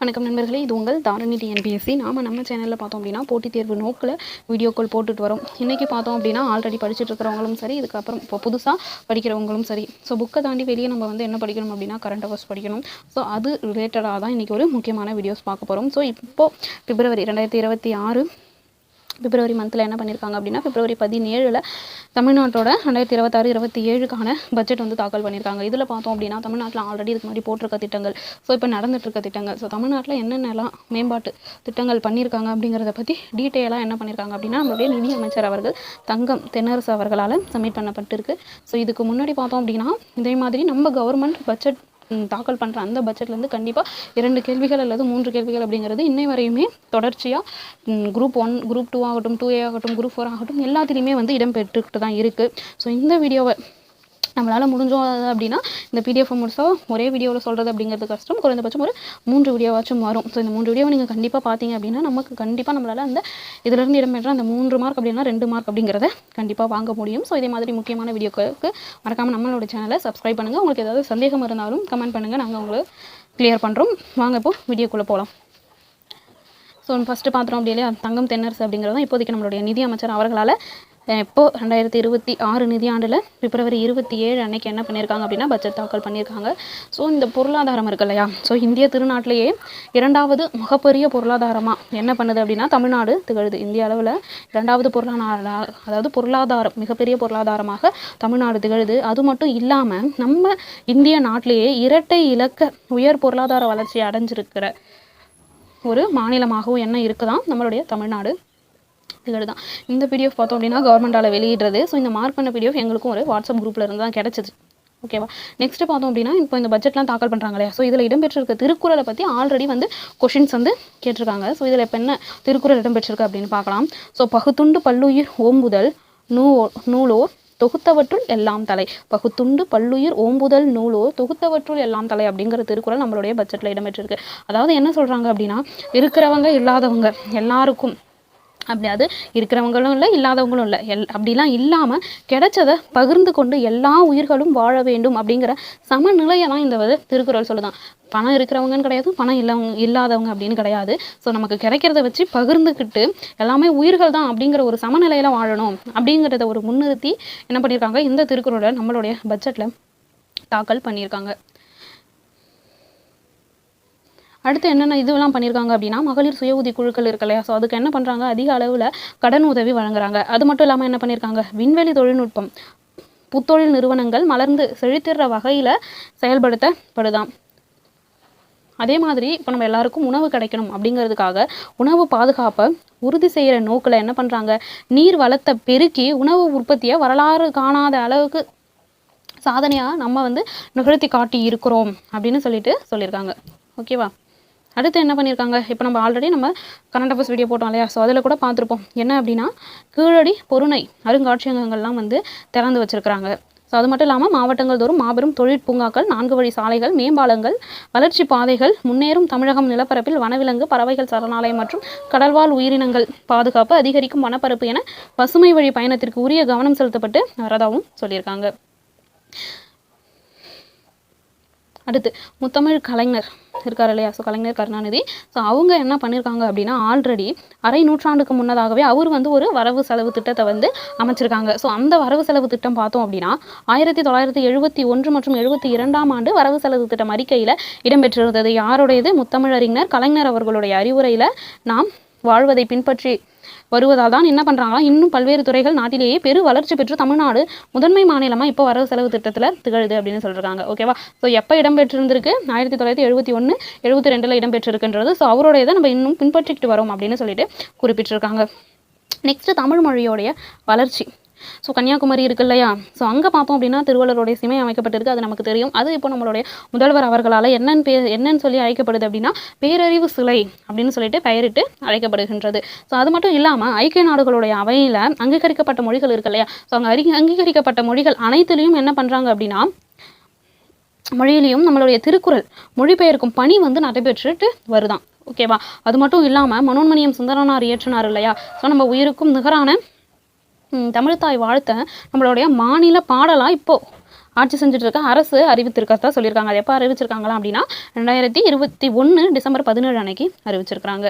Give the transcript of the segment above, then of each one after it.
வணக்கம் நண்பர்களே, இது உங்கள் தாரணி டிஎன்பிஎஸ்சி. நம்ம சேனலில் பார்த்தோம் அப்படின்னா போட்டித் தேர்வு நோக்கில் வீடியோக்கள் போட்டுட்டு வரோம். இன்றைக்கி பார்த்தோம் அப்படின்னா ஆல்ரெடி படிச்சுட்டு இருக்கிறவங்களும் சரி, இதுக்கப்புறம் இப்போ புதுசாக படிக்கிறவங்களும் சரி, ஸோ புக்கை தாண்டி வெளியே நம்ம என்ன படிக்கணும் அப்படின்னா கரண்ட் அஃபேர்ஸ் படிக்கணும். ஸோ அது ரிலேட்டடாக தான் இன்றைக்கி ஒரு முக்கியமான வீடியோஸ் பார்க்க போகிறோம். ஸோ இப்போது பிப்ரவரி 2026 பிப்ரவரி மந்தில் என்ன பண்ணியிருக்காங்க அப்படின்னா பிப்ரவரி 17 தமிழ்நாட்டோட 2026-27க்கான பட்ஜெட் தாக்கல் பண்ணியிருக்காங்க. இதில் பார்த்தோம் அப்படின்னா தமிழ்நாட்டில் ஆல்ரெடி இதுக்கு முன்னாடி போட்டிருக்க திட்டங்கள், ஸோ இப்போ நடந்துகிட்ருக்க திட்டங்கள், ஸோ தமிழ்நாட்டில் என்னென்னலாம் மேம்பாட்டு திட்டங்கள் பண்ணியிருக்காங்க அப்படிங்கிறத பற்றி டீட்டெயிலாக என்ன பண்ணியிருக்காங்க அப்படின்னா நம்மளுடைய நிதி அமைச்சர் அவர்கள் தங்கம் தென்னரசு அவர்களால் சப்மிட் பண்ணப்பட்டிருக்கு. ஸோ இதுக்கு முன்னாடி பார்த்தோம் அப்படின்னா இதே மாதிரி நம்ம கவர்மெண்ட் பட்ஜெட் தாக்கல் பண்ணுற அந்த பட்ஜெட்லேருந்து கண்டிப்பாக 2 கேள்விகள் அல்லது 3 கேள்விகள் அப்படிங்கிறது இன்னை வரையுமே தொடர்ச்சியாக குரூப் 1, குரூப் 2 ஆகட்டும், 2A ஆகட்டும், குரூப் 4 ஆகட்டும் எல்லாத்துலேயுமே இடம்பெற்றுக்கிட்டு தான் இருக்குது. ஸோ இந்த வீடியோவை நம்மளால் முடிஞ்சோம் அப்படின்னா இந்த பிடிஎஃப் முடிச்சா ஒரே வீடியோவில் சொல்கிறது அப்படிங்கிறது கஷ்டம். குறைந்தபட்சம் ஒரு 3 வீடியோவாச்சும் வரும். ஸோ இந்த 3 வீடியோவை நீங்கள் கண்டிப்பாக பார்த்தீங்க அப்படின்னா நமக்கு கண்டிப்பாக நம்மளால் அந்த இதிலிருந்து இடம்பெற்ற அந்த 3 மார்க் அப்படின்னா 2 மார்க் அப்படிங்கிறத கண்டிப்பாக வாங்க முடியும். ஸோ இதே மாதிரி முக்கியமான வீடியோக்களுக்கு மறக்காமல் நம்மளோட சேனலை சப்ஸ்கிரைப் பண்ணுங்கள். உங்களுக்கு ஏதாவது சந்தேகம் இருந்தாலும் கமெண்ட் பண்ணுங்கள், நாங்கள் உங்களுக்கு கிளியர் பண்ணுறோம். வாங்க இப்போ வீடியோக்குள்ளே போகலாம். ஸோ ஃபஸ்ட்டு பார்த்துறோம் அப்படி இல்லையா, தங்கம் தென்னரசு அப்படிங்கிறது இப்போதைக்கு நம்மளுடைய நிதி அமைச்சர் அவர்களால் இப்போது 2026 நிதியாண்டில் பிப்ரவரி 27 அன்னைக்கு என்ன பண்ணியிருக்காங்க அப்படின்னா பட்ஜெட் தாக்கல் பண்ணியிருக்காங்க. ஸோ இந்த பொருளாதாரம் இருக்கு இல்லையா, ஸோ இந்திய திருநாட்டிலேயே 2வது மிகப்பெரிய பொருளாதாரமாக என்ன பண்ணுது அப்படின்னா தமிழ்நாடு திகழுது. இந்திய அளவில் 2வது பொருளாதாரம் மிகப்பெரிய பொருளாதாரமாக தமிழ்நாடு திகழுது. அது மட்டும் இல்லாமல் நம்ம இந்திய நாட்டிலேயே இரட்டை இலக்க உயர் பொருளாதார வளர்ச்சி அடைஞ்சிருக்கிற ஒரு மாநிலமாகவும் என்ன இருக்குதான் நம்மளுடைய தமிழ்நாடு திகழுதான். இந்த பிடிஎஃப் பார்த்தோம் அப்படின்னா கவர்மெண்டால் வெளியிடுறது. ஸோ இந்த மார்க் பண்ண பிடிஎஃப் எங்களுக்கும் ஒரு வாட்ஸ்அப் குரூப்பில் இருந்து தான் கிடச்சிது. ஓகேவா. நெக்ஸ்ட்டு பார்த்தோம் அப்படின்னா இப்போ இந்த பட்ஜெட்லாம் தாக்கல் பண்ணுறாங்க இல்லையா, ஸோ இதில் இடம்பெற்றிருக்க திருக்குறளை பற்றி ஆல்ரெடி கொஷின்ஸ் கேட்டிருக்காங்க. ஸோ இதில் இப்போ என்ன திருக்குறள் இடம்பெற்றிருக்கு அப்படின்னு பார்க்கலாம். ஸோ பகுத்துண்டு பல்லுயிர் ஓம்புதல் நூலோர் தொகுத்தவற்றுள் எல்லாம் தலை. பகுத்துண்டு பல்லுயிர் ஓம்புதல் நூலோர் தொகுத்தவற்றுள் எல்லாம் தலை அப்படிங்கிற திருக்குறள் நம்மளுடைய பட்ஜெட்டில் இடம்பெற்றிருக்கு. அதாவது என்ன சொல்கிறாங்க அப்படின்னா இருக்கிறவங்க இல்லாதவங்க எல்லாருக்கும், அப்படி அது இருக்கிறவங்களும் இல்லை இல்லாதவங்களும் இல்லை, அப்படிலாம் இல்லாமல் கிடைச்சதை பகிர்ந்து கொண்டு எல்லா உயிர்களும் வாழ வேண்டும் அப்படிங்கிற சமநிலையை தான் இந்த திருக்குறள் சொல்லுதான். பணம் இருக்கிறவங்கன்னு கிடையாது, பணம் இல்லாதவங்க அப்படின்னு கிடையாது. ஸோ நமக்கு கிடைக்கிறத வச்சு பகிர்ந்துக்கிட்டு எல்லாமே உயிர்கள் தான் அப்படிங்கிற ஒரு சமநிலையில் வாழணும் அப்படிங்கிறத ஒரு முன்னிறுத்தி என்ன பண்ணியிருக்காங்க, இந்த திருக்குறளை நம்மளுடைய பட்ஜெட்டில் தாக்கல் பண்ணியிருக்காங்க. அடுத்து என்னென்ன இதெல்லாம் பண்ணியிருக்காங்க அப்படின்னா மகளிர் சுய உதவி குழுக்கள் இருக்கு இல்லையா, ஸோ அதுக்கு என்ன பண்ணுறாங்க, அதிக அளவில் கடன் உதவி வழங்குறாங்க. அது மட்டும் இல்லாமல் என்ன பண்ணியிருக்காங்க, விண்வெளி தொழில்நுட்பம் புத்தொழில் நிறுவனங்கள் மலர்ந்து செழித்திடுற வகையில் செயல்படுத்தப்படுதாம். அதே மாதிரி இப்போ நம்ம எல்லாருக்கும் உணவு கிடைக்கணும் அப்படிங்கிறதுக்காக உணவு பாதுகாப்பை உறுதி செய்கிற நோக்கில் என்ன பண்ணுறாங்க, நீர் வளத்தை பெருக்கி உணவு உற்பத்தியை வரலாறு காணாத அளவுக்கு சாதனையாக நம்ம நிகழ்த்தி காட்டி இருக்கிறோம் அப்படின்னு சொல்லியிருக்காங்க. ஓகேவா. அடுத்து என்ன பண்ணியிருக்காங்க, இப்போ நம்ம ஆல்ரெடி கரண்ட் அஃபேர்ஸ் வீடியோ போட்டோம் இல்லையா, ஸோ அதில் கூட பார்த்துருப்போம். என்ன அப்படின்னா கீழடி பொருணை அருங்காட்சியகங்கள்லாம் திறந்து வச்சுருக்கிறாங்க. ஸோ அது மட்டும் இல்லாமல் மாவட்டங்கள் தோறும் மாபெரும் தொழிற்பூங்காக்கள், 4 வழி சாலைகள், மேம்பாலங்கள், வளர்ச்சி பாதைகள், முன்னேறும் தமிழகம் நிலப்பரப்பில் வனவிலங்கு பறவைகள் சரணாலயம் மற்றும் கடல்வாழ் உயிரினங்கள் பாதுகாப்பு, அதிகரிக்கும் வனப்பரப்பு என பசுமை வழி பயணத்திற்கு உரிய கவனம் செலுத்தப்பட்டு வரதாகவும் சொல்லியிருக்காங்க. அடுத்து முத்தமிழ் கலைஞர் இருக்கார் இல்லையா, ஸோ கலைஞர் கருணாநிதி, ஸோ அவங்க என்ன பண்ணியிருக்காங்க அப்படின்னா ஆல்ரெடி அரை நூற்றாண்டுக்கு முன்னதாகவே அவர் ஒரு வரவு செலவு திட்டத்தை அமைச்சிருக்காங்க. ஸோ அந்த வரவு செலவு திட்டம் பார்த்தோம் அப்படின்னா 1971 மற்றும் 72ஆம் ஆண்டு வரவு செலவு திட்டம் அறிக்கையில் இடம்பெற்றிருந்தது. யாருடையது, முத்தமிழறிஞர் கலைஞர் அவர்களுடைய அறிவுரையில் நாம் வாழ்வதை பின்பற்றி வருவதால் தான் என்ன பண்ணுறாங்களா, இன்னும் பல்வேறு துறைகள் நாட்டிலேயே பெரு வளர்ச்சி பெற்று தமிழ்நாடு முதன்மை மாநிலமாக இப்போ வரவு செலவு திட்டத்தில் திகழுது அப்படின்னு சொல்கிறாங்க. ஓகேவா. ஸோ எப்போ இடம்பெற்றிருந்திருக்கு, 1971, 72 இடம்பெற்றிருக்குன்றது. ஸோ அவருடைய நம்ம இன்னும் பின்பற்றிக்கிட்டு வரோம் அப்படின்னு குறிப்பிட்டிருக்காங்க. நெக்ஸ்ட்டு தமிழ் மொழியோடைய வளர்ச்சி. ஸோ கன்னியாகுமரி இருக்கு இல்லையா, ஸோ அங்கே பார்த்தோம் அப்படின்னா திருவள்ளுவருடைய சிலை அமைக்கப்பட்டிருக்கு, அது நமக்கு தெரியும். அது இப்போ நம்மளுடைய முதல்வர் அவர்களால் என்னன்னு சொல்லி அழைக்கப்படுது அப்படின்னா பேரறிவு சிலை அப்படின்னு பெயரிட்டு அழைக்கப்படுகின்றது. ஸோ அது மட்டும் இல்லாமல் ஐக்கிய நாடுகளுடைய அவையில் அங்கீகரிக்கப்பட்ட மொழிகள் இருக்கு இல்லையா, ஸோ அங்கே அங்கீகரிக்கப்பட்ட மொழிகள் அனைத்துலேயும் என்ன பண்ணுறாங்க அப்படின்னா மொழியிலையும் நம்மளுடைய திருக்குறள் மொழிபெயர்க்கும் பணி நடைபெற்றுட்டு வருதான். ஓகேவா. அது மட்டும் இல்லாமல் மனோன்மணியம் சுந்தரனார் இயற்றினார் இல்லையா, ஸோ நம்ம உயிருக்கும் நிகரான தமிழ்த்தாய் வாழ்த்த நம்மளுடைய மாநில பாடலாக இப்போது ஆட்சி செஞ்சுட்டு இருக்க அரசு அறிவித்திருக்கிறதா சொல்லியிருக்காங்க. அது எப்போ அறிவிச்சிருக்காங்களா அப்படின்னா 2021 டிசம்பர் 17 அன்னைக்கு அறிவிச்சிருக்கிறாங்க.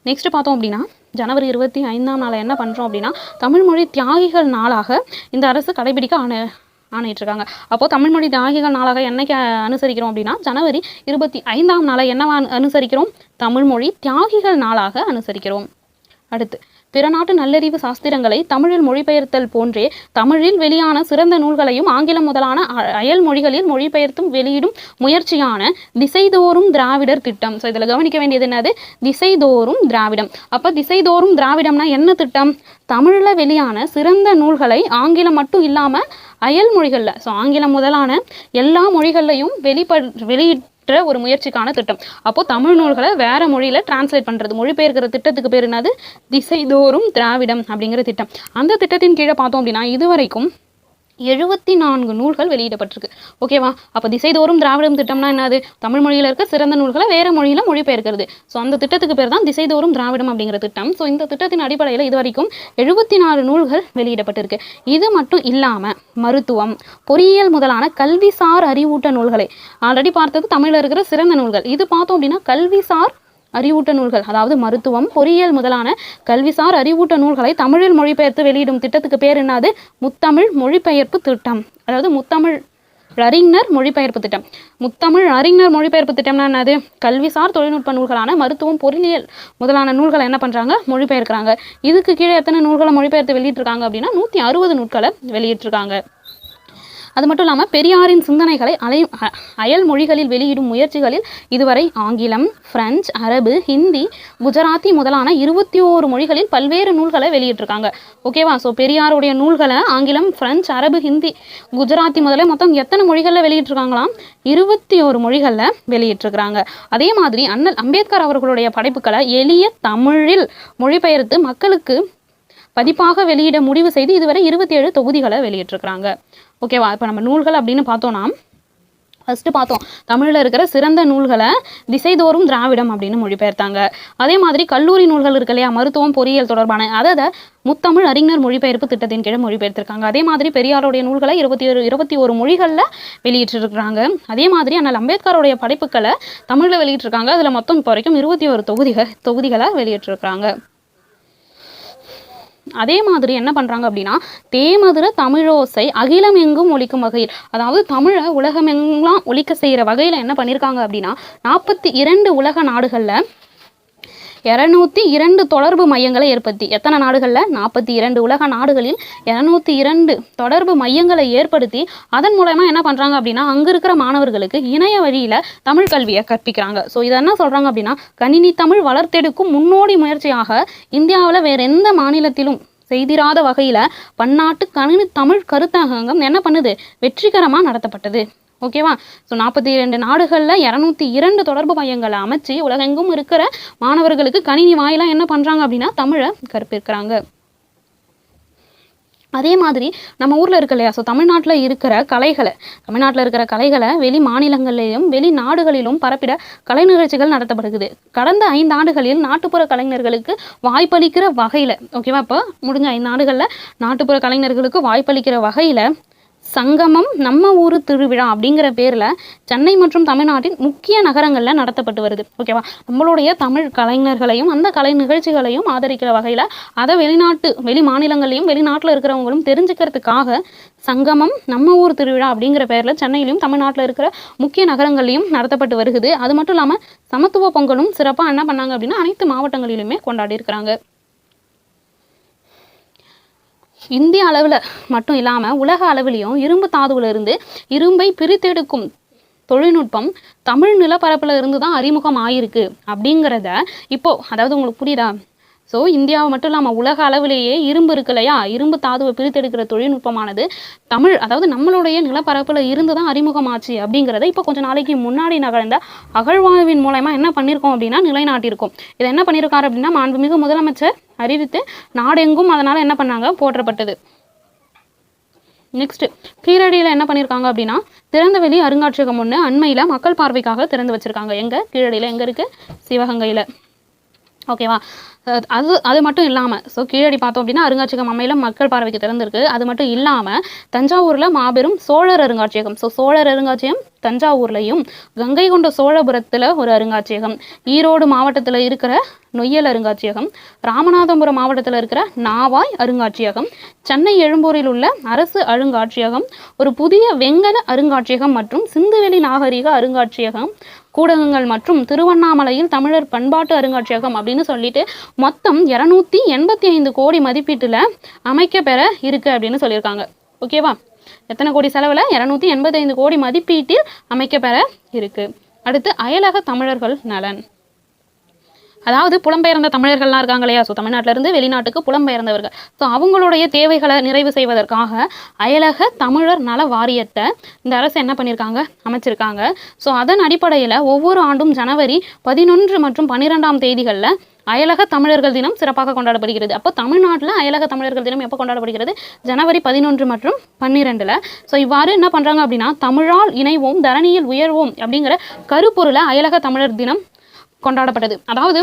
நெக்ஸ்ட் பார்த்தோம் அப்படின்னா ஜனவரி 25ஆம் நாள் என்ன பண்ணுறோம் அப்படின்னா தமிழ்மொழி தியாகிகள் நாளாக இந்த அரசு கடைபிடிக்க ஆணையிட்டிருக்காங்க. அப்போது தமிழ்மொழி தியாகிகள் நாளாக என்னைக்கு அனுசரிக்கிறோம் அப்படின்னா ஜனவரி 25ஆம் நாளை என்னவா அனுசரிக்கிறோம்? தமிழ்மொழி தியாகிகள் நாளாக அனுசரிக்கிறோம். அடுத்து பிற நாட்டு நல்லறிவு சாஸ்திரங்களை தமிழில் மொழிபெயர்த்தல் போன்றே தமிழில் வெளியான சிறந்த நூல்களையும் ஆங்கிலம் முதலான அயல் மொழிகளில் மொழிபெயர்த்தும் வெளியிடும் முயற்சியான திசைதோறும் திராவிடர் திட்டம். ஸோ இதில் கவனிக்க வேண்டியது என்னது? திசைதோறும் திராவிடம். அப்போ திசைதோறும் திராவிடம்னா என்ன திட்டம்? தமிழில் வெளியான சிறந்த நூல்களை ஆங்கிலம் மட்டும் இல்லாமல் அயல் மொழிகளில், ஸோ ஆங்கிலம் முதலான எல்லா மொழிகள்லையும் வெளியிட்ட ஒரு முயற்சிக்கான திட்டம். அப்போ தமிழ் நூல்களை வேற மொழியில டிரான்ஸ்லேட் பண்றது, மொழிபெயர்க்கிற திட்டத்துக்கு பேர் என்னது? திசைதோறும் திராவிடம் அப்படிங்கிற திட்டம். அந்த திட்டத்தின் கீழே பார்த்தோம் அப்படின்னா இதுவரைக்கும் 74 நூல்கள் வெளியிடப்பட்டிருக்கு. ஓகேவா? அப்போ திசைதோறும் திராவிடம் திட்டம்னா என்னது? தமிழ் மொழியில் இருக்க சிறந்த நூல்களை வேற மொழியில மொழிபெயர்க்கிறது. ஸோ அந்த திட்டத்துக்கு பேர் தான் திசைதோறும் திராவிடம் அப்படிங்கிற திட்டம். ஸோ இந்த திட்டத்தின் அடிப்படையில் இதுவரைக்கும் 74 நூல்கள் வெளியிடப்பட்டிருக்கு. இது மட்டும் இல்லாமல் மருத்துவம், பொறியியல் முதலான கல்விசார் அறிவூட்ட நூல்களை ஆல்ரெடி பார்த்தது தமிழில் இருக்கிற சிறந்த நூல்கள். இது பார்த்தோம் அப்படின்னா கல்விசார் அறிவூட்ட நூல்கள், அதாவது மருத்துவம், பொறியியல் முதலான கல்விசார் அறிவூட்ட நூல்களை தமிழில் மொழிபெயர்த்து வெளியிடும் திட்டத்துக்கு பேர் என்னது? முத்தமிழ் மொழிபெயர்ப்பு திட்டம். அதாவது முத்தமிழ் அறிஞர் மொழிபெயர்ப்பு திட்டம். முத்தமிழ் அறிஞர் மொழிபெயர்ப்பு திட்டம்னா என்னது? கல்விசார் தொழில்நுட்ப நூல்களான மருத்துவம், பொறியியல் முதலான நூல்களை என்ன பண்றாங்க? மொழிபெயர்க்கிறாங்க. இதுக்கு கீழே எத்தனை நூல்களை மொழிபெயர்த்து வெளியிட்டிருக்காங்க அப்படின்னா 160 நூல்களை வெளியிட்டிருக்காங்க. அது மட்டும் இல்லாமல் பெரியாரின் சிந்தனைகளை அயல் மொழிகளில் வெளியிடும் முயற்சிகளில் இதுவரை ஆங்கிலம், பிரெஞ்சு, அரபு, ஹிந்தி, குஜராத்தி முதலான 21 மொழிகளில் பல்வேறு நூல்களை வெளியிட்டிருக்காங்க. ஓகேவா? ஸோ பெரியாருடைய நூல்களை ஆங்கிலம், பிரெஞ்சு, அரபு, ஹிந்தி, குஜராத்தி முதல்ல மொத்தம் எத்தனை மொழிகளில் வெளியிட்டிருக்காங்களாம்? 21 மொழிகளில் வெளியிட்டிருக்கிறாங்க. அதே மாதிரி அண்ணல் அம்பேத்கர் அவர்களுடைய படைப்புகளை எளிய தமிழில் மொழிபெயர்த்து மக்களுக்கு பதிப்பாக வெளியிட முடிவு செய்து இதுவரை 27 தொகுதிகளை வெளியிட்டிருக்கிறாங்க. ஓகேவா? இப்போ நம்ம நூல்கள் அப்படின்னு பார்த்தோம்னா ஃபஸ்ட்டு பார்த்தோம் தமிழில் இருக்கிற சிறந்த நூல்களை திசைதோறும் திராவிடம் அப்படின்னு மொழிபெயர்த்தாங்க. அதே மாதிரி கல்லூரி நூல்கள் இருக்கு இல்லையா, மருத்துவம், பொறியியல் தொடர்பான அதை முத்தமிழ் அறிஞர் மொழிபெயர்ப்பு திட்டத்தின் கீழே மொழிபெயர்த்திருக்காங்க. அதே மாதிரி பெரியாருடைய நூல்களை 21 மொழிகளில் வெளியிட்டிருக்கிறாங்க. அதே மாதிரி அண்ணல் அம்பேத்கருடைய படைப்புகளை தமிழில் வெளியிட்டிருக்காங்க. அதில் மொத்தம் இப்போ வரைக்கும் 21 தொகுதிகளை வெளியிட்டிருக்கிறாங்க. அதே மாதிரி என்ன பண்ணுறாங்க அப்படின்னா தேமதுர தமிழோசை அகிலம் எங்கும் ஒலிக்கும் வகையில், அதாவது தமிழை உலகமெங்கெல்லாம் ஒலிக்க செய்கிற வகையில் என்ன பண்ணியிருக்காங்க அப்படின்னா 42 உலக நாடுகளில் 202 தொடர்பு மையங்களை ஏற்படுத்தி, எத்தனை நாடுகளில்? 42 உலக நாடுகளில் 202 தொடர்பு மையங்களை ஏற்படுத்தி அதன் மூலமா என்ன பண்ணுறாங்க அப்படின்னா அங்கே இருக்கிற மாணவர்களுக்கு இணைய வழியில் தமிழ் கல்வியை கற்பிக்கிறாங்க. ஸோ இதை என்ன சொல்கிறாங்க அப்படின்னா கணினி தமிழ் வளர்த்தெடுக்கும் முன்னோடி முயற்சியாக இந்தியாவில் வேற எந்த மாநிலத்திலும் செய்திராத வகையில் பன்னாட்டு கணினி தமிழ் கருத்தரங்கம் என்ன பண்ணுது? வெற்றிகரமாக நடத்தப்பட்டது. ஓகேவா? ஸோ 42 நாடுகளில் 202 தொடர்பு மையங்களை அமைச்சு உலகெங்கும் இருக்கிற மாணவர்களுக்கு கணினி வாயிலாக என்ன பண்ணுறாங்க அப்படின்னா தமிழை கற்பிக்கிறாங்க. அதே மாதிரி நம்ம ஊரில் இருக்கு இல்லையா, ஸோ தமிழ்நாட்டில் இருக்கிற கலைகளை வெளி மாநிலங்களிலும் வெளிநாடுகளிலும் பரப்பிட கலை நிகழ்ச்சிகள் நடத்தப்படுகிறது. கடந்த 5 ஆண்டுகளில் நாட்டுப்புற கலைஞர்களுக்கு வாய்ப்பளிக்கிற வகையில், ஓகேவா, இப்போ முடிஞ்ச 5 ஆண்டுகளில் நாட்டுப்புற கலைஞர்களுக்கு வாய்ப்பளிக்கிற வகையில் சங்கமம் நம்ம ஊரு திருவிழா அப்படிங்கிற பேரில் சென்னை மற்றும் தமிழ்நாட்டின் முக்கிய நகரங்களில் நடத்தப்பட்டு வருது. ஓகேவா? நம்மளுடைய தமிழ் கலைஞர்களையும் அந்த கலை நிகழ்ச்சிகளையும் ஆதரிக்கிற வகையில் அதை வெளி மாநிலங்களையும் வெளிநாட்டில் இருக்கிறவங்களும் தெரிஞ்சுக்கிறதுக்காக சங்கமம் நம்ம ஊர் திருவிழா அப்படிங்கிற பேரில் சென்னையிலையும் தமிழ்நாட்டில் இருக்கிற முக்கிய நகரங்களையும் நடத்தப்பட்டு வருகிறது. அது மட்டும் இல்லாமல் சமத்துவ பொங்கலும் சிறப்பாக என்ன பண்ணாங்க அப்படின்னா அனைத்து மாவட்டங்களிலுமே கொண்டாடி இருக்கிறாங்க. இந்திய அளவில் மட்டும் இல்லாமல் உலக அளவிலையும் இரும்பு தாதுவிலிருந்து இரும்பை பிரித்தெடுக்கும் தொழில்நுட்பம் தமிழ் நிலப்பரப்பில் இருந்து தான் அறிமுகம் ஆயிருக்கு அப்படிங்கிறத இப்போது, அதாவது உங்களுக்கு புரியுதா? ஸோ இந்தியாவை மட்டும் இல்லாமல் உலக அளவிலேயே இரும்பு இருக்கு இல்லையா, இரும்பு தாதுவை பிரித்தெடுக்கிற தொழில்நுட்பமானது தமிழ், அதாவது நம்மளுடைய நிலப்பரப்பில் இருந்து தான் அறிமுகமாச்சு அப்படிங்கிறத இப்போ கொஞ்சம் நாளைக்கு முன்னாடி நகர்ந்த அகழ்வாய்வின் மூலமா என்ன பண்ணியிருக்கோம் அப்படின்னா நிலைநாட்டியிருக்கோம். இதை என்ன பண்ணியிருக்காரு அப்படின்னா மாண்புமிகு முதலமைச்சர் அறிவித்து நாடெங்கும் அதனால் என்ன பண்ணாங்க? போற்றப்பட்டது. நெக்ஸ்ட் கீழடியில் என்ன பண்ணியிருக்காங்க அப்படின்னா திறந்தவெளி அருங்காட்சியகம் ஒன்று அண்மையில் மக்கள் பார்வைக்காக திறந்து வச்சிருக்காங்க. எங்கே? கீழடியில். எங்கே இருக்குது? சிவகங்கையில். ஓகேவா? அது மட்டும் இல்லாமல் கீழடி பார்த்தோம் அப்படின்னா அருங்காட்சியகம் அம்மையிலும் மக்கள் பார்வைக்கு திறந்திருக்கு. அது மட்டும் இல்லாமல் தஞ்சாவூரில் மாபெரும் சோழர் அருங்காட்சியகம், சோழர் அருங்காட்சியகம் தஞ்சாவூர்லையும், கங்கை கொண்ட சோழபுரத்தில் ஒரு அருங்காட்சியகம், ஈரோடு மாவட்டத்தில் இருக்கிற நொய்யல் அருங்காட்சியகம், ராமநாதபுரம் மாவட்டத்தில் இருக்கிற நாவாய் அருங்காட்சியகம், சென்னை எழும்பூரில் உள்ள அரசு அருங்காட்சியகம், ஒரு புதிய வெங்கல அருங்காட்சியகம் மற்றும் சிந்துவெளி நாகரிக அருங்காட்சியகம், கூடகங்கள் மற்றும் திருவண்ணாமலையில் தமிழர் பண்பாட்டு அருங்காட்சியகம் அப்படின்னு சொல்லிட்டு மொத்தம் 285 கோடி மதிப்பீட்டில் அமைக்க பெற இருக்கு அப்படின்னு சொல்லியிருக்காங்க. ஓகேவா? எத்தனை கோடி செலவில்? 285 கோடி மதிப்பீட்டில் அமைக்க பெற இருக்கு. அடுத்து அயலக தமிழர்கள் நலன். அதாவது புலம்பெயர்ந்த தமிழர்கள்லாம் இருக்காங்க இல்லையா? தமிழ்நாட்டிலிருந்து வெளிநாட்டுக்கு புலம்பெயர்ந்தவர்கள். அவங்களுடைய தேவைகளை நிறைவு செய்வதற்காக அயலக தமிழர் நல வாரியத்தை இந்த அரசு என்ன பண்ணியிருக்காங்க? அமைச்சிருக்காங்க. அதன் அடிப்படையில் ஒவ்வொரு ஆண்டும் ஜனவரி 11 மற்றும் 12ஆம் தேதிகளில் அயலக தமிழர்கள் தினம் சிறப்பாக கொண்டாடப்படுகிறது. அப்போ தமிழ்நாட்டில் அயலக தமிழர்கள் தினம் எப்போ கொண்டாடப்படுகிறது? ஜனவரி 11 மற்றும் 12. இவ்வாறு என்ன பண்ணுறாங்க அப்படின்னா, தமிழால் இணைவோம் தரணியில் உயர்வோம் அப்படிங்கிற கருப்பொருளை அயலக தமிழர் தினம் கொண்டாடப்பட்டது. அதாவது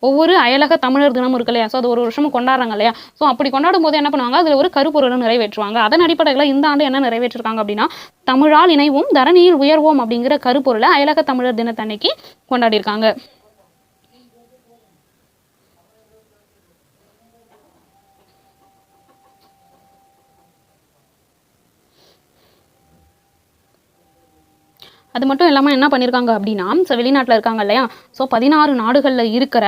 ஒவ்வொரு அயலக தமிழர் தினமும் இருக்கு இல்லையா? அது ஒரு வருஷமும் கொண்டாடுறாங்க இல்லையா? அப்படி கொண்டாடும் போது என்ன பண்ணுவாங்க? அதில் ஒரு கருப்பொருளை நிறைவேற்றுவாங்க. அதன் அடிப்படையில் இந்த ஆண்டு என்ன நிறைவேற்றிருக்காங்க அப்படின்னா, தமிழால் இணைவோம் தரணியில் உயர்வோம் அப்படிங்கிற கருப்பொருளை அயலக தமிழர் தினத்தன்னைக்கு கொண்டாடியிருக்காங்க. அது மட்டும் இல்லாமல் என்ன பண்ணியிருக்காங்க அப்படின்னா, வெளிநாட்டில் இருக்காங்க இல்லையா? 16 நாடுகளில் இருக்கிற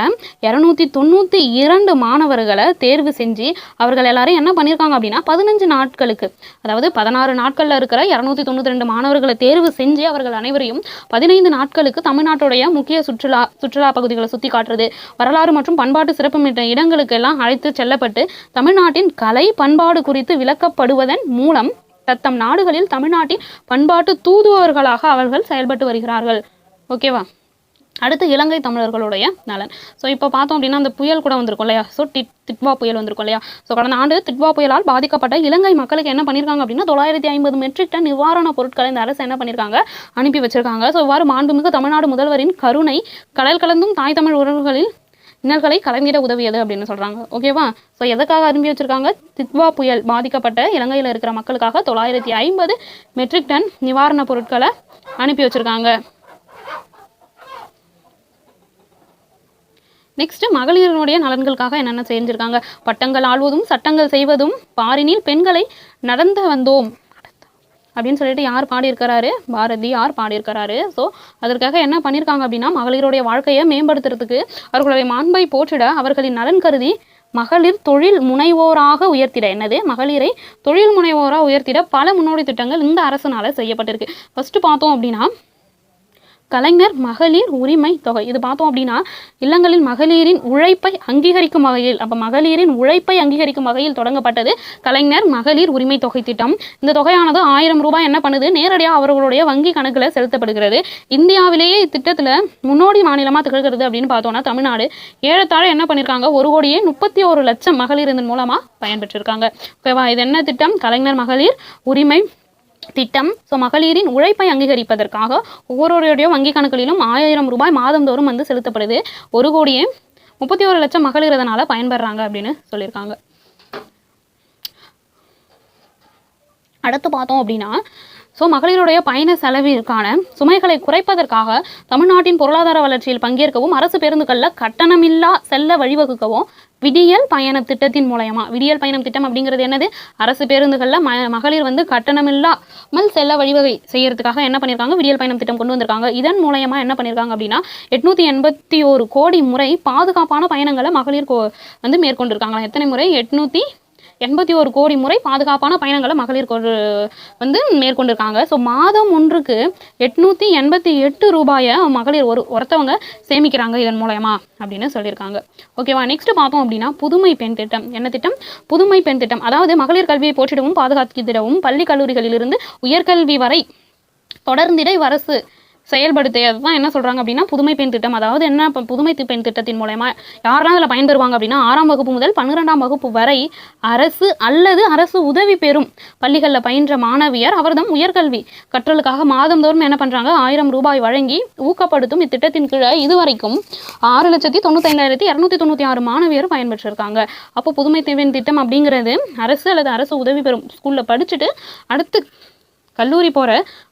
292 மாணவர்களை தேர்வு செஞ்சு அவர்கள் எல்லாரும் என்ன பண்ணியிருக்காங்க அப்படின்னா 15 நாட்களுக்கு, அதாவது 16 நாட்களில் இருக்கிற 292 மாணவர்களை தேர்வு செஞ்சு அவர்கள் அனைவரையும் 15 நாட்களுக்கு தமிழ்நாட்டுடைய முக்கிய சுற்றுலா பகுதிகளை சுற்றி காட்டுறது, வரலாறு மற்றும் பண்பாட்டு சிறப்புமிக்க இடங்களுக்கு எல்லாம் அழைத்து செல்லப்பட்டு தமிழ்நாட்டின் கலை பண்பாடு குறித்து விளக்கப்படுவதன் மூலம் தத்தம் நாடுகளில் தமிழ்நாட்டின் பண்பாட்டு தூதுவர்களாக அவர்கள் செயல்பட்டு வருகிறார்கள். ஓகேவா? அடுத்து இலங்கை தமிழர்களுடைய நலன். இப்போ பார்த்தோம் அப்படின்னா அந்த புயல் கூட வந்திருக்கும் இல்லையா? திட்வா புயல் வந்திருக்கும் இல்லையா? கடந்த ஆண்டு திட்வா புயலால் பாதிக்கப்பட்ட இலங்கை மக்களுக்கு என்ன பண்ணியிருக்காங்க அப்படின்னா 950 மெட்ரிக் டன் நிவாரணப் பொருட்களை இந்த அரசு என்ன பண்ணியிருக்காங்க? அனுப்பி வச்சிருக்காங்க. இவ்வாறு மாண்புமிகு தமிழ்நாடு முதல்வரின் கருணை கடல் கலந்தும் தாய் தமிழ் உறவுகளில் இன்னல்களை கலந்திட உதவியது அப்படின்னு சொல்கிறாங்க. ஓகேவா? எதுக்காக அனுப்பி வச்சிருக்காங்க? திட்வா புயல் பாதிக்கப்பட்ட இலங்கையில் இருக்கிற மக்களுக்காக 950 மெட்ரிக் டன் நிவாரணப் பொருட்களை அனுப்பி வச்சிருக்காங்க. நெக்ஸ்ட் மகளிருடைய நலன்களுக்காக என்னென்ன செஞ்சிருக்காங்க? பட்டங்கள் ஆள்வதும் சட்டங்கள் செய்வதும் பாரினில் பெண்களை நடந்து வந்தோம் அப்படின்னு சொல்லிட்டு யார் பாடியிருக்கிறாரு? பாரதியார் பாடியிருக்கிறாரு. அதற்காக என்ன பண்ணியிருக்காங்க அப்படின்னா, மகளிருடைய வாழ்க்கையை மேம்படுத்துறதுக்கு அவர்களுடைய மாண்பை போற்றிட அவர்களின் நலன் கருதி மகளிர் தொழில் முனைவோராக உயர்த்திட, மகளிரை தொழில் முனைவோராக உயர்த்திட பல முன்னோடி திட்டங்கள் இந்த அரசுனால செய்யப்பட்டிருக்கு. ஃபர்ஸ்ட் பார்த்தோம் அப்படின்னா கலைஞர் மகளிர் உரிமை தொகை. இது பார்த்தோம் அப்படின்னா இல்லங்களில் மகளிரின் உழைப்பை அங்கீகரிக்கும் வகையில், மகளிரின் உழைப்பை அங்கீகரிக்கும் வகையில் தொடங்கப்பட்டது கலைஞர் மகளிர் உரிமை தொகை திட்டம். இந்த தொகையானது 1000 ரூபாய் என்ன பண்ணுது? நேரடியாக அவர்களுடைய வங்கி கணக்கில் செலுத்தப்படுகிறது. இந்தியாவிலேயே இத்திட்டத்தில் முன்னோடி மாநிலமாக திகழ்கிறது அப்படின்னு பார்த்தோம்னா தமிழ்நாடு. ஏறத்தாழ என்ன பண்ணியிருக்காங்க? 1,31 லட்சம் மகளிர் இதன் மூலமாக பயன்பெற்றிருக்காங்க. ஓகேவா? இது என்ன திட்டம்? கலைஞர் மகளிர் உரிமை திட்டம். மகளிரின் உழைப்பை அங்கீகரிப்பதற்காக ஒவ்வொருவருடைய வங்கி கணக்குகளிலும் 1000 ரூபாய் மாதந்தோறும் செலுத்தப்படுது. 1,31 லட்சம் மகளிர் இதனால பயன்பெறாங்க அப்படின்னு சொல்லியிருக்காங்க. அடுத்து பார்த்தோம் அப்படின்னா மகளிருடைய பயண செலவிற்கான சுமைகளை குறைப்பதற்காக தமிழ்நாட்டின் பொருளாதார வளர்ச்சியில் பங்கேற்கவும் அரசு பேருந்துகளில் கட்டணமில்லா செல்ல வழிவகுக்கவும் விடியல் பயண திட்டத்தின் மூலயமா, விடியல் பயணம் திட்டம் அப்படிங்கிறது என்னது? அரசு பேருந்துகளில் மகளிர் கட்டணமில்லாமல் செல்ல வழிவகை செய்யறதுக்காக என்ன பண்ணியிருக்காங்க? விடியல் பயணம் திட்டம் கொண்டு வந்திருக்காங்க. இதன் மூலயமா என்ன பண்ணியிருக்காங்க அப்படின்னா 881 கோடி முறை பாதுகாப்பான பயணங்களை மகளிர் மேற்கொண்டிருக்காங்க. எத்தனை முறை? 881 கோடி முறை பாதுகாப்பான பயணங்களை மகளிர் மேற்கொண்டிருக்காங்க. மாதம் ஒன்றுக்கு 888 ரூபாயை மகளிர் ஒருத்தவங்க சேமிக்கிறாங்க இதன் மூலயமா அப்படின்னு சொல்லியிருக்காங்க. ஓகேவா? நெக்ஸ்ட் பார்த்தோம் அப்படின்னா புதுமை பெண் திட்டம். என்ன திட்டம்? புதுமை பெண் திட்டம். அதாவது மகளிர் கல்வியை போற்றிடவும் பாதுகாத்திடவும் பள்ளி கல்லூரிகளிலிருந்து உயர்கல்வி வரை தொடர்ந்திட அரசு செயல்படுத்தியது தான் என்ன சொல்கிறாங்க அப்படின்னா புதுமை பெண் திட்டம். அதாவது என்ன, இப்போ புதுமை பெண் திட்டத்தின் மூலயமா யாரெல்லாம் அதில் பயன்பெறுவாங்க அப்படின்னா 6ஆம் வகுப்பு முதல் 12ஆம் வகுப்பு வரை அரசு அல்லது அரசு உதவி பெறும் பள்ளிகளில் பயின்ற மாணவியர் அவர்தம் உயர்கல்வி கற்றலுக்காக மாதந்தோறும் என்ன பண்ணுறாங்க 1000 ரூபாய் வழங்கி ஊக்கப்படுத்தும் இத்திட்டத்தின் கீழே இதுவரைக்கும் 6,95,296 மாணவியர் பயன்பெற்றிருக்காங்க. அப்போ புதுமை பெண் திட்டம் அப்படிங்கிறது அரசு அல்லது அரசு உதவி பெறும் ஸ்கூலில் படிச்சுட்டு அடுத்து கல்லூரி போகிற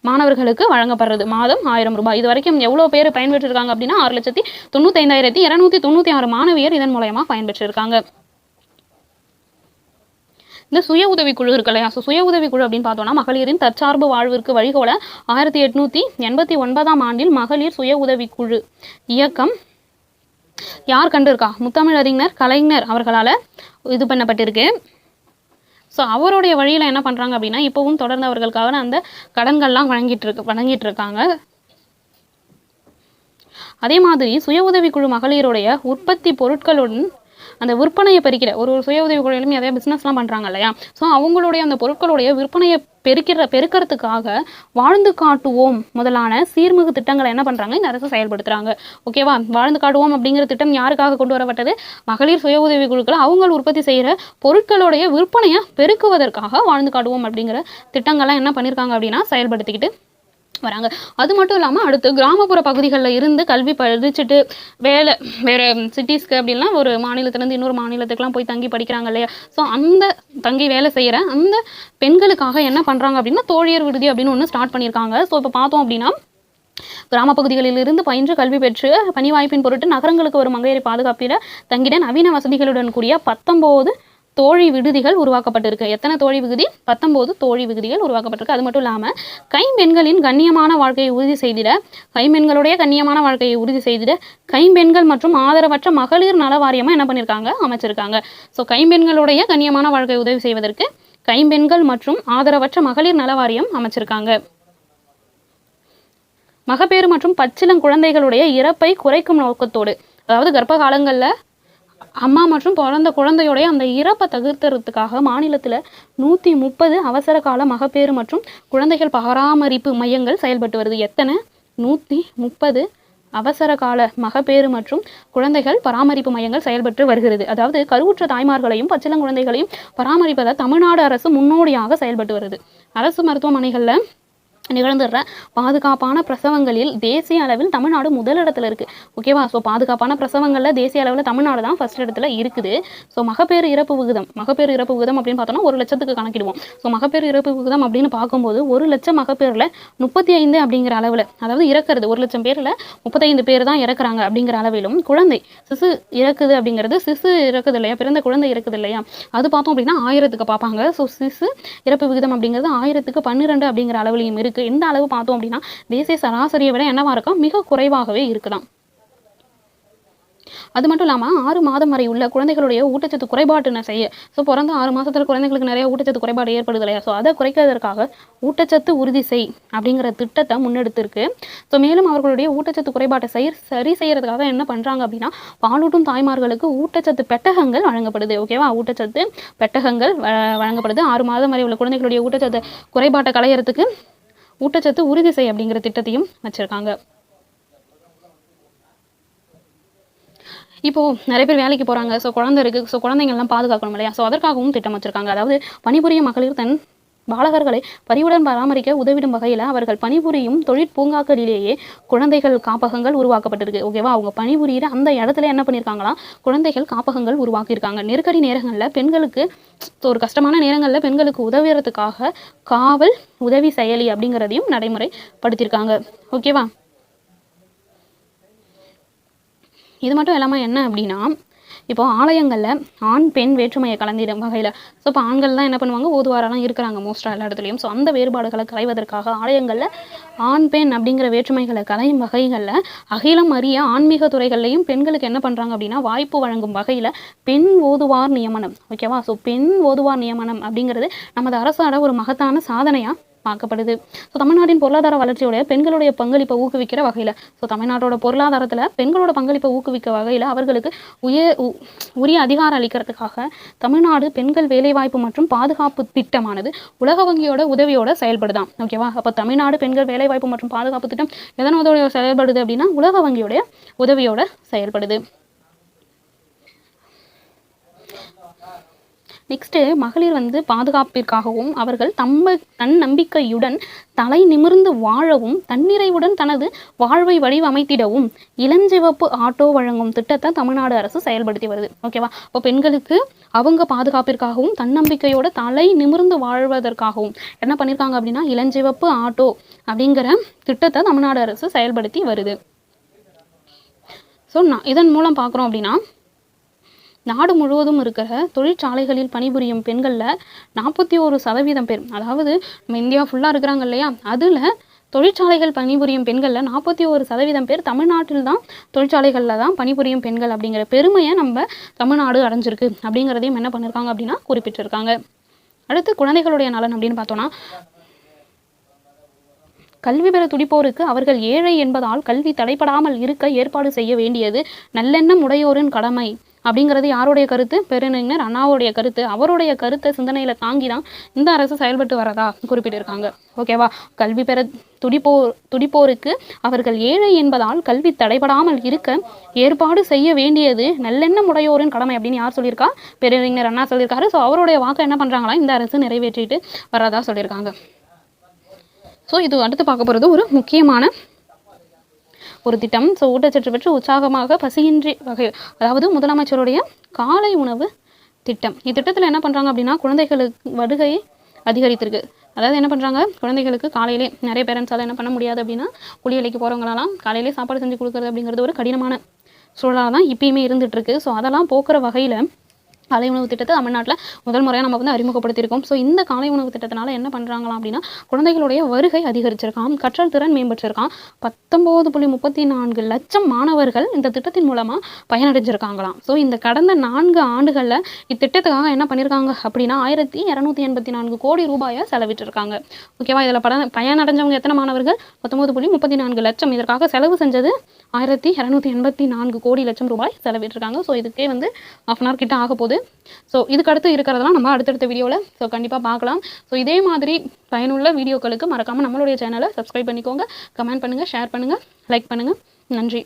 மாணவர்களுக்கு வழங்கப்படுறது மாதம் 1000 ரூபாய். இது வரைக்கும் எவ்வளோ பேர் பயன்பெற்றிருக்காங்க அப்படின்னா 6,95,296 மாணவியர் இதன் மூலயமா பயன்பெற்றிருக்காங்க. இந்த சுய உதவிக்குழு இருக்கு இல்லையா, சுய உதவிக்குழு அப்படின்னு பார்த்தோம்னா மகளிரின் தற்சார்பு வாழ்விற்கு வழிகோல 1889ஆம் ஆண்டில் மகளிர் சுய உதவிக்குழு இயக்கம் யார் கண்டிருக்கா, முத்தமிழறிஞர் கலைஞர் அவர்களால் இது பண்ணப்பட்டிருக்கு. ஸோ அவருடைய வழியில் என்ன பண்ணுறாங்க அப்படின்னா இப்போவும் தொடர்ந்து அவர்களுக்காக அந்த கடன்கள்லாம் வழங்கிட்டு இருக்காங்க. அதே மாதிரி சுய உதவிக்குழு மகளிருடைய உற்பத்தி பொருட்களுடன் அந்த விற்பனையை பெருக்கிற ஒரு சுய உதவி குழுவிலும் எதாவது பிஸ்னஸ்லாம் பண்ணுறாங்க இல்லையா, ஸோ அவங்களுடைய அந்த பொருட்களுடைய விற்பனையை பெருக்கிறதுக்காக வாழ்ந்து காட்டுவோம் முதலான சீர்மிகு திட்டங்களை என்ன பண்ணுறாங்க இந்த அரசு செயல்படுத்துகிறாங்க. ஓகேவா, வாழ்ந்து காட்டுவோம் அப்படிங்கிற திட்டம் யாருக்காக கொண்டு வரப்பட்டது, மகளிர் சுய உதவி குழுக்கள் அவங்க உற்பத்தி செய்கிற பொருட்களுடைய விற்பனையை பெருக்குவதற்காக வாழ்ந்து காட்டுவோம் அப்படிங்கிற திட்டங்கள்லாம் என்ன பண்ணியிருக்காங்க அப்படின்னா செயல்படுத்திக்கிட்டு வராங்க. அது மட்டும் இல்லாமல் அடுத்து கிராமப்புற பகுதிகளில் இருந்து கல்வி படிச்சுட்டு வேறு சிட்டிஸ்க்கு அப்படின்னா ஒரு மாநிலத்திலேருந்து இன்னொரு மாநிலத்துக்குலாம் போய் தங்கி படிக்கிறாங்க இல்லையா, ஸோ அந்த தங்கி வேலை செய்கிற அந்த பெண்களுக்காக என்ன பண்ணுறாங்க அப்படின்னா தோழியர் விடுதி அப்படின்னு ஒன்று ஸ்டார்ட் பண்ணியிருக்காங்க. ஸோ இப்போ பார்த்தோம் அப்படின்னா கிராம பகுதிகளிலிருந்து பயின்று கல்வி பெற்று பணி வாய்ப்பின் பொருட்டு நகரங்களுக்கு வரும் மங்கையரை பாதுகாப்பில் தங்கிட நவீன வசதிகளுடன் கூடிய 19 தோழி விடுதிகள் உருவாக்கப்பட்டிருக்கு. எத்தனை தோழி விடுதி, 19 தோழி விடுதிகள் உருவாக்கப்பட்டிருக்கு. அது மட்டும் இல்லாமல் கைம்பெண்களின் கண்ணியமான வாழ்க்கையை உறுதி செய்திட கைம்பெண்களுடைய கண்ணியமான வாழ்க்கையை உறுதி செய்திட கைம்பெண்கள் மற்றும் ஆதரவற்ற மகளிர் நல வாரியமாக என்ன பண்ணியிருக்காங்க அமைச்சிருக்காங்க. ஸோ கைம்பெண்களுடைய கண்ணியமான வாழ்க்கையை உதவி செய்வதற்கு கைம்பெண்கள் மற்றும் ஆதரவற்ற மகளிர் நல வாரியம் அமைச்சிருக்காங்க. மகப்பேறு மற்றும் பச்சிளம் குழந்தைகளுடைய இறப்பை குறைக்கும் நோக்கத்தோடு, அதாவது கர்ப்ப காலங்களில் அம்மா மற்றும் பிறந்த குழந்தையோடைய அந்த இறப்பை தவிர்க்கிறதுக்காக மாநிலத்தில் 130 அவசர கால மகப்பேறு மற்றும் குழந்தைகள் பராமரிப்பு மையங்கள் செயல்பட்டு வருது. எத்தனை, 130 அவசர கால மகப்பேறு மற்றும் குழந்தைகள் பராமரிப்பு மையங்கள் செயல்பட்டு வருகிறது. அதாவது கருவுற்ற தாய்மார்களையும் பச்சிளங்குழந்தைகளையும் பராமரிப்பதை தமிழ்நாடு அரசு முன்னோடியாக செயல்பட்டு வருது. அரசு மருத்துவமனைகளில் நிகழ்ந்துடுற பாதுகாப்பான பிரசவங்களில் தேசிய அளவில் தமிழ்நாடு முதலிடத்தில் இருக்குது. ஓகேவா, ஸோ பாதுகாப்பான பிரசவங்களில் தேசிய அளவில் தமிழ்நாடு தான் ஃபர்ஸ்ட் இடத்துல இருக்குது. ஸோ மகப்பேறு இறப்பு விகிதம் அப்படின்னு பார்த்தோம்னா 1 லட்சத்துக்கு கணக்கிடுவோம். ஸோ மகப்பேறு இறப்பு விகிதம் அப்படின்னு பார்க்கும்போது 1 லட்சம் மகப்பேரில் 35 அப்படிங்கிற அளவில், அதாவது இறக்குறது 1 லட்சம் பேரில் 35 பேர் தான் இறக்குறாங்க அப்படிங்கிற அளவிலும் குழந்தை சிசு இறக்குது அப்படிங்கிறது, சிசு இறக்குது இல்லையா, பிறந்த குழந்தை இறக்குது இல்லையா, அது பார்த்தோம் அப்படின்னா 1000க்கு பார்ப்பாங்க. ஸோ சிசு இறப்பு விகிதம் அப்படிங்கிறது 1000க்கு 12 அப்படிங்கிற அளவுலையும் இருக்குது. இந்த அளவு பார்த்தோம் அப்படின்னா தேசிய சராசரியை விட என்னவா இருக்கும், மிக குறைவாகவே இருக்குதான். அது மட்டும் இல்லாமல் 6 மாதம் வரை உள்ள குழந்தைகளுடைய ஊட்டச்சத்து குறைபாட்டினை செய்ய, ஸோ பிறந்த 6 மாதத்தில் குழந்தைகளுக்கு நிறைய ஊட்டச்சத்து குறைபாடு ஏற்படுது இல்லையா, ஸோ அதை குறைக்கிறதுக்காக ஊட்டச்சத்து உறுதி செய் அப்படிங்கிற திட்டத்தை முன்னெடுத்திருக்கு. ஸோ மேலும் அவர்களுடைய ஊட்டச்சத்து குறைபாட்டை சரி செய்யறதுக்காக என்ன பண்ணுறாங்க அப்படின்னா பாலூட்டும் தாய்மார்களுக்கு ஊட்டச்சத்து பெட்டகங்கள் வழங்கப்படுது. ஓகேவா, ஊட்டச்சத்து பெட்டகங்கள் வழங்கப்படுது. 6 மாதம் வரை உள்ள குழந்தைகளுடைய ஊட்டச்சத்து குறைபாட்டை களையறதுக்கு ஊட்டச்சத்து உறுதி செய் அப்படிங்கிற திட்டத்தையும் வச்சிருக்காங்க. இப்போது நிறைய பேர் வேலைக்கு போகிறாங்க, ஸோ குழந்தை இருக்குது, ஸோ குழந்தைங்கள்லாம் பாதுகாக்கணும் இல்லையா, ஸோ அதற்காகவும் திட்டம் வச்சுருக்காங்க. அதாவது பணிபுரியும் மகளிர் தன் பாலகர்களை பரிவுடன் பராமரிக்க உதவிடும் வகையில் அவர்கள் பணிபுரியும் தொழிற்பூங்காக்களிலேயே குழந்தைகள் காப்பகங்கள் உருவாக்கப்பட்டிருக்கு. ஓகேவா, அவங்க பணிபுரியிற அந்த இடத்துல என்ன பண்ணியிருக்காங்களா குழந்தைகள் காப்பகங்கள் உருவாக்கியிருக்காங்க. நெருக்கடி நேரங்களில் பெண்களுக்கு, ஒரு கஷ்டமான நேரங்களில் பெண்களுக்கு உதவுறதுக்காக காவல் உதவி செயலி அப்படிங்கிறதையும் நடைமுறைப்படுத்தியிருக்காங்க. ஓகேவா, இது மட்டும் இல்லாமல் என்ன அப்படின்னா இப்போ ஆலயங்களில் ஆண் பெண் வேற்றுமையை கலந்திடும் வகையில், ஸோ இப்போ ஆண்கள் தான் என்ன பண்ணுவாங்க ஓதுவாரெல்லாம் இருக்கிறாங்க மோஸ்ட்டாக எல்லா இடத்துலையும். ஸோ அந்த வேறுபாடுகளை களைவதற்காக ஆலயங்களில் ஆண் பெண் அப்படிங்கிற வேற்றுமைகளை களையும் வகைகளில் அகிலம் அறிய ஆன்மீக துறைகள்லையும் பெண்களுக்கு என்ன பண்ணுறாங்க அப்படின்னா வாய்ப்பு வழங்கும் வகையில் பெண் ஓதுவார் நியமனம். ஓகேவா, ஸோ பெண் ஓதுவார் நியமனம் அப்படிங்கிறது நமது அரசோட ஒரு மகத்தான சாதனையாக பார்க்கப்படுது. ஸோ தமிழ்நாட்டின் பொருளாதார வளர்ச்சியோட பெண்களுடைய பங்களிப்பை ஊக்குவிக்கிற வகையில், ஸோ தமிழ்நாட்டோட பொருளாதாரத்தில் பெண்களோட பங்களிப்பை ஊக்குவிக்க வகையில் அவர்களுக்கு உரிய அதிகாரம் அளிக்கிறதுக்காக தமிழ்நாடு பெண்கள் வேலைவாய்ப்பு மற்றும் பாதுகாப்பு திட்டமானது உலக வங்கியோட உதவியோட செயல்படுதான். ஓகேவா? அப்போ தமிழ்நாடு பெண்கள் வேலைவாய்ப்பு மற்றும் பாதுகாப்பு திட்டம் எதன் உதவியோட செயல்படுது அப்படின்னா உலக வங்கியோட உதவியோட செயல்படுது. நெக்ஸ்ட்டு மகளிர் பாதுகாப்பிற்காகவும் அவர்கள் தன் நம்பிக்கையுடன் தலை நிமிர்ந்து வாழவும் தன்னிறைவுடன் தனது வாழ்வை வடிவமைத்திடவும் இளஞ்சிவப்பு ஆட்டோ வழங்கும் திட்டத்தை தமிழ்நாடு அரசு செயல்படுத்தி வருது. ஓகேவா? இப்போ பெண்களுக்கு அவங்க பாதுகாப்பிற்காகவும் தன்னம்பிக்கையோட தலை நிமிர்ந்து வாழ்வதற்காகவும் என்ன பண்ணியிருக்காங்க அப்படின்னா இளஞ்சிவப்பு ஆட்டோ அப்படிங்கிற திட்டத்தை தமிழ்நாடு அரசு செயல்படுத்தி வருது. ஸோ இதன் மூலம் பார்க்குறோம் அப்படின்னா நாடு முழுவதும் இருக்கிற தொழிற்சாலைகளில் பணிபுரியும் பெண்களில் 41% பேர், அதாவது நம்ம இந்தியா ஃபுல்லாக இருக்கிறாங்க இல்லையா, அதில் தொழிற்சாலைகள் பணிபுரியும் பெண்களில் 41% பேர் தமிழ்நாட்டில் தான் தொழிற்சாலைகளில் தான் பணிபுரியும் பெண்கள் அப்படிங்கிற பெருமையை நம்ம தமிழ்நாடு அடைஞ்சிருக்கு அப்படிங்கிறதையும் என்ன பண்ணியிருக்காங்க அப்படின்னா குறிப்பிட்டிருக்காங்க. அடுத்து குழந்தைகளுடைய நலன் அப்படின்னு பார்த்தோன்னா கல்வி பெற துடிப்போருக்கு அவர்கள் ஏழை என்பதால் கல்வி தடைபடாமல் இருக்க ஏற்பாடு செய்ய வேண்டியது நல்லெண்ணம் உடையோரின் கடமை அப்படிங்கிறது யாருடைய கருத்து? பெருநறிஞர் அண்ணாவுடைய கருத்து. அவருடைய கருத்தை சிந்தனையில் தாங்கி தான் இந்த அரசு செயல்பட்டு வரதா குறிப்பிட்டிருக்காங்க. ஓகேவா? கல்வி பெற துடிப்போருக்கு அவர்கள் ஏழை என்பதால் கல்வி தடைபடாமல் இருக்க ஏற்பாடு செய்ய வேண்டியது நல்லெண்ணம் உடையோரின் கடமை அப்படின்னு யார் சொல்லியிருக்கா? பெருநறிஞர் அண்ணா சொல்லியிருக்காரு. ஸோ அவருடைய வாக்கை என்ன பண்ணுறாங்களா இந்த அரசு நிறைவேற்றிட்டு வரதா சொல்லியிருக்காங்க. ஸோ இது அடுத்து பார்க்க போகிறது ஒரு முக்கியமான ஒரு திட்டம். ஸோ ஊட்டச்சத்து பெற்று உற்சாகமாக பசியின்றி வகை, அதாவது முதலமைச்சருடைய காலை உணவு திட்டம். இத்திட்டத்தில் என்ன பண்ணுறாங்க அப்படின்னா குழந்தைகளுக்கு வருகையை அதிகரித்திருக்கு. அதாவது என்ன பண்ணுறாங்க, குழந்தைகளுக்கு காலையிலே நிறைய பேரண்ட்ஸால் என்ன பண்ண முடியாது அப்படின்னா கூலி வேலைக்கு போகிறவங்களெல்லாம் காலையிலே சாப்பாடு செஞ்சு கொடுக்குறது அப்படிங்கிறது ஒரு கடினமான சூழலாக தான் இப்பயுமே இருந்துகிட்ருக்கு. ஸோ அதெல்லாம் போக்குற வகையில் காலை உணவு திட்டத்தை தமிழ்நாட்டில் முதல் முறையாக நம்ம அறிமுகப்படுத்தியிருக்கோம். ஸோ இந்த காலை உணவு திட்டத்தினால என்ன பண்ணுறாங்களாம் அப்படின்னா குழந்தைகளுடைய வருகை அதிகரிச்சிருக்கான், கற்றல் திறன் மேம்பட்டிருக்கான். 19.34 லட்சம் மாணவர்கள் இந்த திட்டத்தின் மூலமாக பயனடைஞ்சிருக்காங்களாம். ஸோ இந்த கடந்த 4 ஆண்டுகளில் இத்திட்டத்துக்காக என்ன பண்ணியிருக்காங்க அப்படின்னா 1284 கோடி ரூபாயை செலவிட்டிருக்காங்க. ஓகேவா? இதில் பயனடைஞ்சவங்க எத்தனை மாணவர்கள்? 19.34 லட்சம். இதற்காக செலவு செஞ்சது 1284 கோடி லட்சம் ரூபாய் செலவிட்டிருக்காங்க. ஸோ இதுக்கே ½ கிட்ட ஆக போகுது. ஸோ இதுக்கு அடுத்து இருக்கிறதெல்லாம் நம்ம அடுத்தடுத்த வீடியோவில் கண்டிப்பாக பார்க்கலாம். ஸோ இதே மாதிரி பயனுள்ள வீடியோக்களுக்கு மறக்காமல் நம்மளுடைய சேனலை சப்ஸ்கிரைப் பண்ணிக்கோங்க. கமெண்ட் பண்ணுங்கள், ஷேர் பண்ணுங்கள், லைக் பண்ணுங்கள். நன்றி.